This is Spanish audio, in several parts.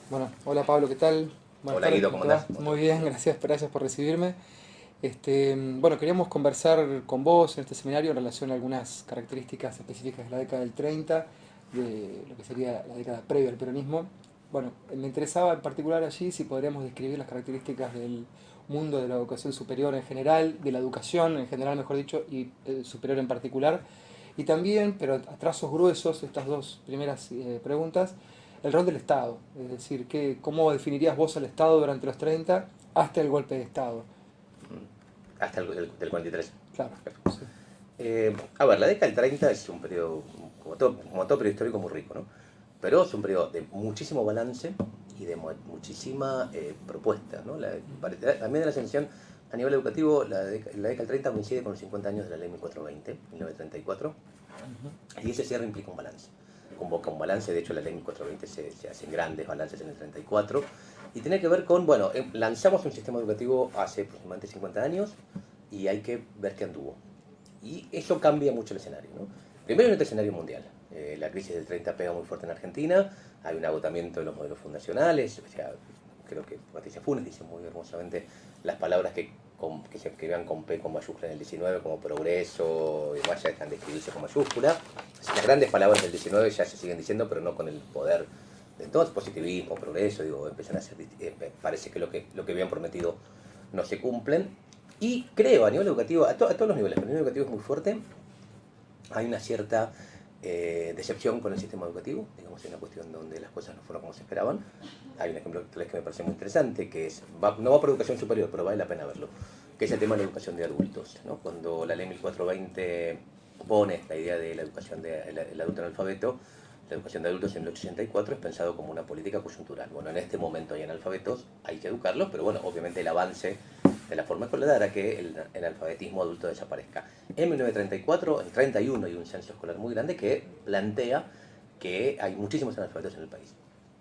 Bueno, hola Pablo, ¿qué tal? Buenas Hola tardes, Guido, ¿cómo ¿cómo te va? andás? Muy bien, gracias por recibirme. Bueno, queríamos conversar con vos en este seminario en relación a algunas características específicas de la década del 30, de lo que sería la década previa al peronismo. Bueno, me interesaba en particular allí si podríamos describir las características del mundo de la educación superior en general, de la educación en general, mejor dicho, y superior en particular. Y también, pero a trazos gruesos, estas dos primeras preguntas, el rol del Estado. Es decir, ¿cómo definirías vos al Estado durante los 30 hasta el golpe de Estado? Hasta del 43. Claro, Perfecto. sí. A ver, la década del 30 es un periodo, como todo periodo histórico, muy rico, ¿no? Pero es un periodo de muchísimo balance y de muchísima propuesta, ¿no? También de la ascensión a nivel educativo, la década del 30 coincide con los 50 años de la ley 1420, 1934, y ese cierre implica un balance. Convoca un balance, de hecho la ley 1420 se hacen grandes balances en el 34, y tiene que ver con, bueno, lanzamos un sistema educativo hace aproximadamente 50 años y hay que ver qué anduvo. Y eso cambia mucho el escenario, ¿no? Primero en el escenario mundial. La crisis del 30 pega muy fuerte en Argentina, hay un agotamiento de los modelos fundacionales, o sea, creo que Patricia Funes dice muy hermosamente las palabras que se escribían con P con mayúscula en el 19, como progreso, y más ya están de escribirse con mayúscula. Las grandes palabras del 19 ya se siguen diciendo, pero no con el poder de todo, positivismo, progreso, digo, empiezan a ser, parece que lo que habían prometido no se cumplen. Y creo, a nivel educativo, a todos los niveles, pero a nivel educativo es muy fuerte, hay una cierta decepción con el sistema educativo, digamos, en una cuestión donde las cosas no fueron como se esperaban. Hay un ejemplo que me parece muy interesante, que es, no va por educación superior, pero vale la pena verlo, que es el tema de la educación de adultos, ¿no? Cuando la ley 1420 pone la idea de la educación del adulto analfabeto, la educación de adultos en el 84 es pensado como una política coyuntural. Bueno, en este momento hay analfabetos, hay que educarlos, pero bueno, obviamente el avance de la forma escolar hará que el alfabetismo adulto desaparezca. En 1934, en 31 hay un censo escolar muy grande que plantea que hay muchísimos analfabetos en el país.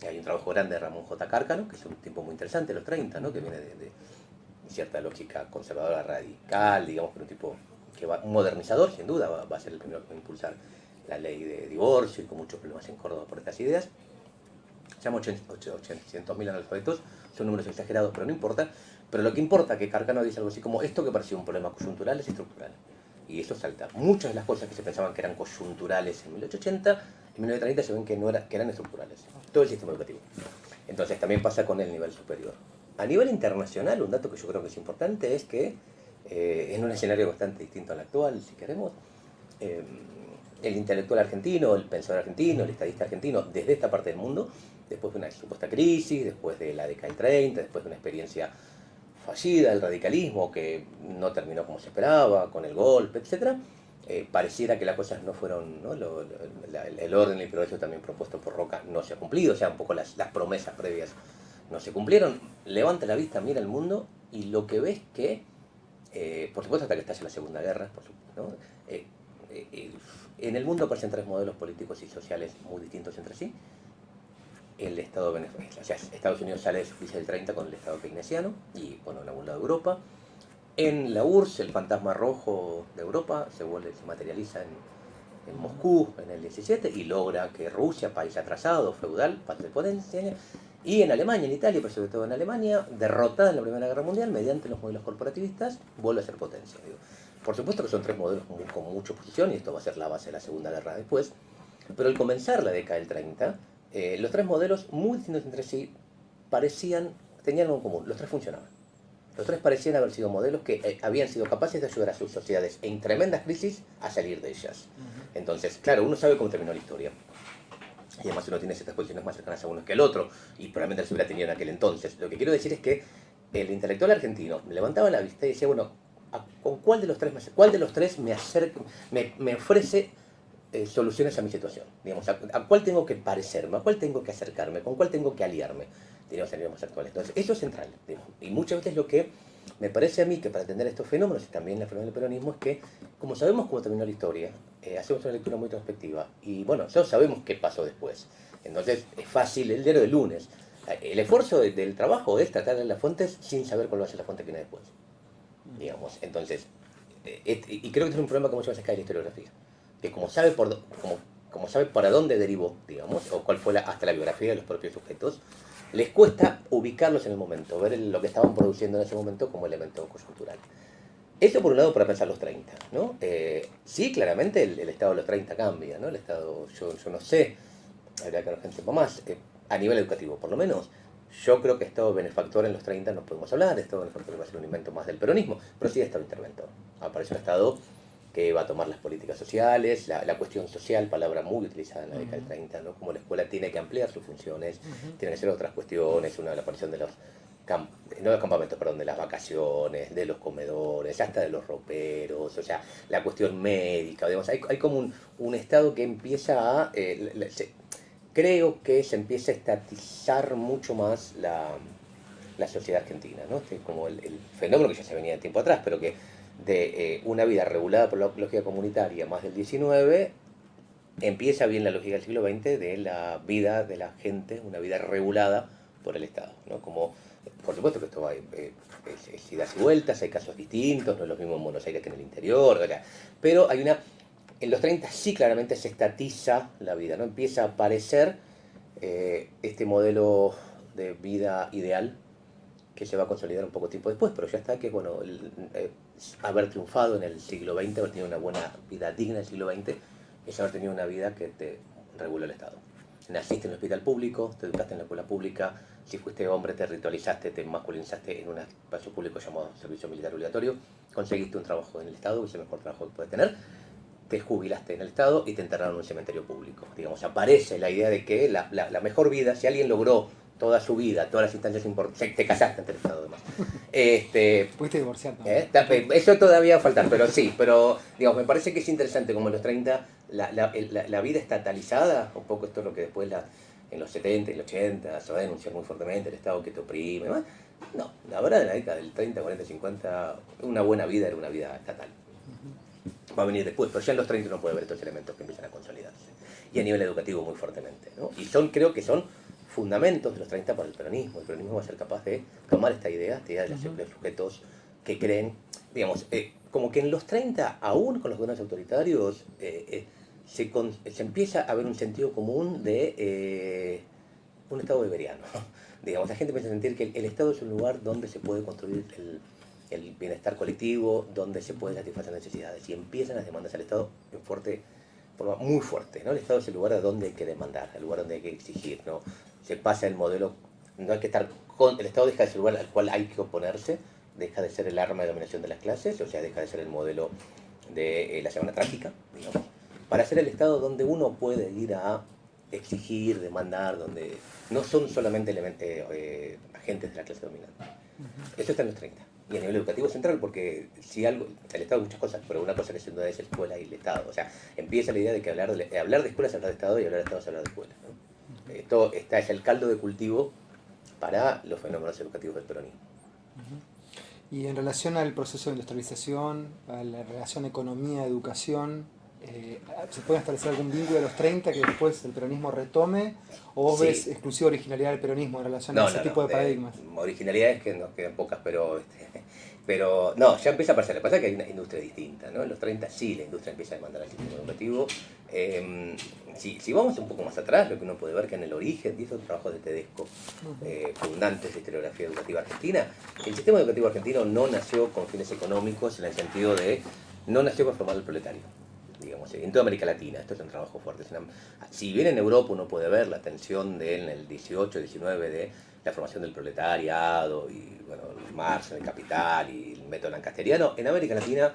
Hay un trabajo grande de Ramón J. Cárcano, que es un tipo muy interesante, los 30, ¿no? Que viene de cierta lógica conservadora radical, digamos, pero un tipo que va, un modernizador, sin duda, va a ser el primero que va a impulsar la ley de divorcio y con muchos problemas en Córdoba por estas ideas. Se llama 800.000 analfabetos, son números exagerados, pero no importa. Pero lo que importa, que Carcano dice algo así como esto que parecía un problema coyuntural es estructural. Y eso salta. Muchas de las cosas que se pensaban que eran coyunturales en 1880, en 1930 se ven que eran estructurales. Todo el sistema educativo. Entonces también pasa con el nivel superior. A nivel internacional, un dato que yo creo que es importante es que en un escenario bastante distinto al actual, si queremos, eh, el intelectual argentino, el pensador argentino, el estadista argentino, desde esta parte del mundo, después de una supuesta crisis, después de la década del 30, después de una experiencia fallida del radicalismo que no terminó como se esperaba, con el golpe, etc., pareciera que las cosas no fueron, ¿no? El orden y el progreso también propuesto por Roca no se ha cumplido, o sea, un poco las promesas previas no se cumplieron. Levanta la vista, mira el mundo y lo que ves que, por supuesto, hasta que estalla la Segunda Guerra, por supuesto, ¿no? Eh, eh, en el mundo aparecen tres modelos políticos y sociales muy distintos entre sí. El Estado o sea, Estados Unidos sale de su crisis del 30 con el Estado keynesiano y, bueno, en algún lado de Europa. En la URSS, el fantasma rojo de Europa se materializa en Moscú en el 17 y logra que Rusia, país atrasado, feudal, pase de potencia, y en Alemania, en Italia, pero sobre todo en Alemania, derrotada en la Primera Guerra Mundial mediante los modelos corporativistas, vuelve a ser potencia. Digo. Por supuesto que son tres modelos con mucha oposición y esto va a ser la base de la Segunda Guerra después, pero al comenzar la década del 30, los tres modelos muy distintos entre sí tenían algo en común, los tres funcionaban. Los tres parecían haber sido modelos que habían sido capaces de ayudar a sus sociedades en tremendas crisis a salir de ellas. Entonces, claro, uno sabe cómo terminó la historia. Y además uno tiene ciertas posiciones más cercanas a uno que el otro, y probablemente las hubiera tenido en aquel entonces. Lo que quiero decir es que el intelectual argentino levantaba la vista y decía, bueno, ¿con cuál de los tres me ofrece soluciones a mi situación? Digamos, ¿a cuál tengo que parecerme? ¿A cuál tengo que acercarme? ¿Con cuál tengo que aliarme? Digamos, en idiomas actuales. Entonces, eso es central. Digamos. Y muchas veces lo que me parece a mí que para entender estos fenómenos y también la fenómeno del peronismo es que, como sabemos cómo terminó la historia, hacemos una lectura muy retrospectiva y, bueno, ya sabemos qué pasó después. Entonces, es fácil, el diario del lunes. El esfuerzo del trabajo es tratar de las fuentes sin saber cuál va a ser la fuente que viene después. Digamos. Entonces, y creo que es un problema que muchas veces cae en la historiografía. Que como sabe como como sabe para dónde derivó, digamos, o cuál fue hasta la biografía de los propios sujetos, les cuesta ubicarlos en el momento, ver lo que estaban produciendo en ese momento como elemento coyuntural. Esto por un lado para pensar los 30, ¿no? Sí, claramente el estado de los 30 cambia, ¿no? El estado, yo no sé, habría que la gente sepa más, a nivel educativo por lo menos. Yo creo que estado benefactor en los 30 no podemos hablar, estado benefactor va a ser un invento más del peronismo, pero sí estado interventor. Aparece un estado que va a tomar las políticas sociales, la cuestión social, palabra muy utilizada en la década del 30, ¿no? Como la escuela tiene que ampliar sus funciones, tiene que ser otras cuestiones, una de la aparición de los no los campamentos, perdón, de las vacaciones, de los comedores, hasta de los roperos, o sea, la cuestión médica, digamos, hay como un estado que empieza a, creo que se empieza a estatizar mucho más la sociedad argentina, ¿no? Como el fenómeno que ya se venía de tiempo atrás, pero que de una vida regulada por la lógica comunitaria más del 19, empieza bien la lógica del siglo XX de la vida de la gente, una vida regulada por el Estado, ¿no? Como, por supuesto que esto va, es idas y vueltas, hay casos distintos, no es lo mismo en Buenos Aires que en el interior, o sea, pero hay una, en los 30 sí claramente se estatiza la vida, ¿no? Empieza a aparecer este modelo de vida ideal que se va a consolidar un poco tiempo después, pero ya está que, bueno, haber triunfado en el siglo XX, haber tenido una buena vida digna en el siglo XX, es haber tenido una vida que te reguló el Estado. Naciste en un hospital público, te educaste en la escuela pública, si fuiste hombre te ritualizaste, te masculinizaste en un espacio público llamado servicio militar obligatorio, conseguiste un trabajo en el Estado, es el mejor trabajo que puedes tener, te jubilaste en el Estado y te enterraron en un cementerio público. Digamos, aparece la idea de que la mejor vida, si alguien logró toda su vida, todas las instancias importantes, te casaste ante el Estado además. Pudiste divorciar también. Eso todavía va a faltar, pero sí, pero digamos, me parece que es interesante como en los 30 la vida estatalizada, un poco esto es lo que después en los 70 y los 80 se va a denunciar muy fuertemente, el Estado que te oprime, ¿no? No, la verdad en la década del 30, 40, 50, una buena vida era una vida estatal. Va a venir después, pero ya en los 30 uno puede ver estos elementos que empiezan a consolidarse. Y a nivel educativo muy fuertemente, ¿no? Y creo que son fundamentos de los 30 para el peronismo. El peronismo va a ser capaz de tomar esta idea de los sujetos que creen, digamos, como que en los 30, aún con los gobiernos autoritarios, se empieza a ver un sentido común de un Estado weberiano. Digamos, la gente empieza a sentir que el Estado es un lugar donde se puede construir el bienestar colectivo, donde se pueden satisfacer necesidades. Y empiezan las demandas al Estado en forma muy fuerte, ¿no? El Estado es el lugar a donde hay que demandar, el lugar donde hay que exigir, ¿no? Se pasa el modelo, no hay que estar el Estado deja de ser el lugar al cual hay que oponerse, deja de ser el arma de dominación de las clases, o sea, deja de ser el modelo de la semana trágica, digamos, para ser el Estado donde uno puede ir a exigir, demandar, donde no son solamente agentes de la clase dominante. Eso está en los 30. Y a nivel educativo central, porque si algo, el Estado muchas cosas, pero una cosa que sin duda es la escuela y el Estado. O sea, empieza la idea de que hablar de escuela es hablar de Estado y hablar de Estado es hablar de escuela, ¿no? Esto es el caldo de cultivo para los fenómenos educativos del peronismo. Y en relación al proceso de industrialización, a la relación economía-educación, ¿se puede establecer algún vínculo de los 30 que después el peronismo retome? ¿O vos ves exclusiva originalidad del peronismo en relación a ese tipo de paradigmas? Originalidades que nos quedan pocas, pero no, ya empieza a pasar. Lo que pasa es que hay una industria distinta, ¿no? En los 30 sí la industria empieza a demandar al sistema educativo. Si vamos un poco más atrás, lo que uno puede ver que en el origen de estos trabajos de Tedesco, fundantes de historiografía educativa argentina, el sistema educativo argentino no nació con fines económicos en el sentido de, no nació para formar al proletario. Digamos, en toda América Latina, esto es un trabajo fuerte. Si bien en Europa uno puede ver la tensión en el 18, 19 de la formación del proletariado y bueno, Marx en el Capital y el método lancasteriano, en América Latina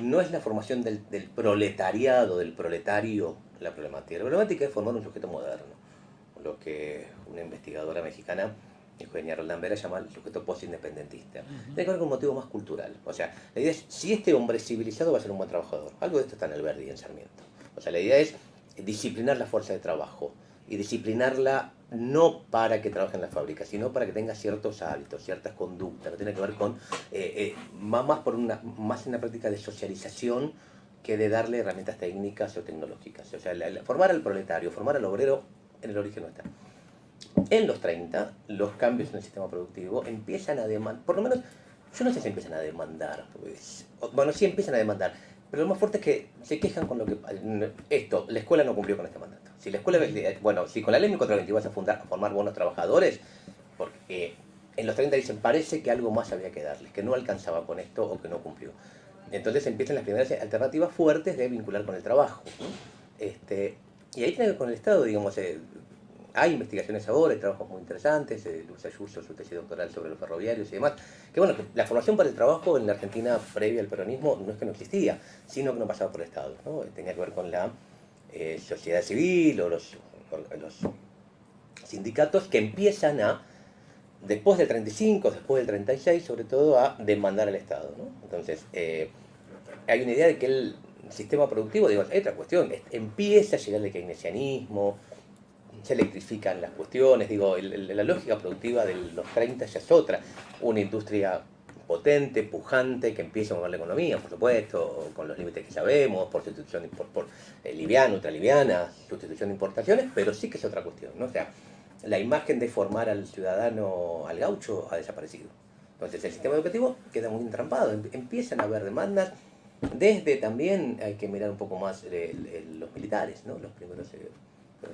no es la formación del proletariado, del proletario, la problemática. La problemática es formar un sujeto moderno, lo que una investigadora mexicana, Eugenia Roldán Vera, llama el sujeto postindependentista. Tiene que ver con un motivo más cultural. O sea, la idea es, si este hombre es civilizado va a ser un buen trabajador. Algo de esto está en Alberdi y en Sarmiento. O sea, la idea es disciplinar la fuerza de trabajo. Y disciplinarla no para que trabaje en la fábrica, sino para que tenga ciertos hábitos, ciertas conductas. No tiene que ver con, más una práctica de socialización que de darle herramientas técnicas o tecnológicas. O sea, formar al proletario, formar al obrero, en el origen no está. En los 30, los cambios en el sistema productivo empiezan a demandar, por lo menos, yo no sé si empiezan a demandar, pues, bueno, sí empiezan a demandar Pero lo más fuerte es que se quejan con lo que... Esto, la escuela no cumplió con este mandato. Si la escuela... Bueno, si con la ley 1420 vas a formar buenos trabajadores, porque en los 30 dicen, parece que algo más había que darles, que no alcanzaba con esto o que no cumplió. Entonces empiezan las primeras alternativas fuertes de vincular con el trabajo, ¿no? Y ahí tiene que ver con el Estado, digamos, hay investigaciones ahora, hay trabajos muy interesantes, Luz Ayuso, su tesis doctoral sobre los ferroviarios y demás, que bueno, que la formación para el trabajo en la Argentina previa al peronismo no es que no existía, sino que no pasaba por el Estado, ¿no? Tenía que ver con la sociedad civil o los sindicatos que empiezan a, después del 35, después del 36, sobre todo, a demandar al Estado, ¿no? Entonces, hay una idea de que el sistema productivo, digo, hay otra cuestión, empieza a llegar el keynesianismo, se electrifican las cuestiones, digo, la lógica productiva de los 30 ya es otra, una industria potente, pujante, que empieza a mover la economía, por supuesto, con los límites que sabemos, por sustitución, por liviana, ultraliviana, sustitución de importaciones, pero sí que es otra cuestión, ¿no? O sea, la imagen de formar al ciudadano, al gaucho, ha desaparecido. Entonces el sistema educativo queda muy entrampado, empiezan a haber demandas, desde también hay que mirar un poco más los militares, ¿no? Los primeros,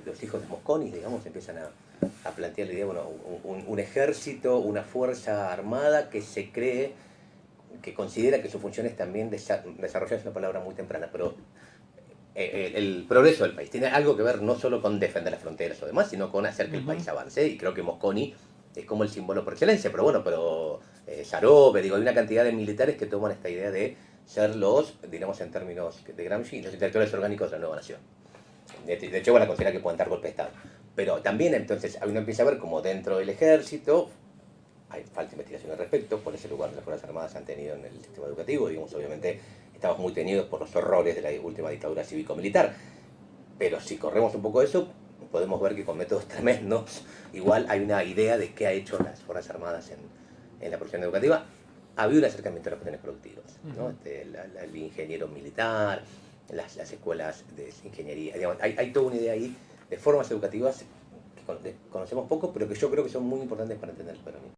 los hijos de Mosconi, digamos, empiezan a plantear la idea, bueno, un ejército, una fuerza armada que se cree, que considera que su función es también desarrollar, es una palabra muy temprana, pero el progreso del país tiene algo que ver no solo con defender las fronteras o demás, sino con hacer que el país avance, y creo que Mosconi es como el símbolo por excelencia, pero bueno, Sarov, digo, hay una cantidad de militares que toman esta idea de ser los, digamos en términos de Gramsci, los intelectuales orgánicos de la nueva nación. De hecho, van a considerar que pueden dar golpe de Estado. Pero también entonces uno empieza a ver como dentro del ejército hay falta de investigación al respecto, por ese lugar las Fuerzas Armadas han tenido en el sistema educativo, digamos, obviamente estamos muy tenidos por los horrores de la última dictadura cívico-militar, pero si corremos un poco eso, podemos ver que con métodos tremendos, igual hay una idea de qué ha hecho las Fuerzas Armadas en la profesión educativa. Había un acercamiento a las cuestiones productivas, ¿no? El ingeniero militar, las escuelas de ingeniería, digamos, hay toda una idea ahí de formas educativas que conocemos poco, pero que yo creo que son muy importantes para entender el peronismo.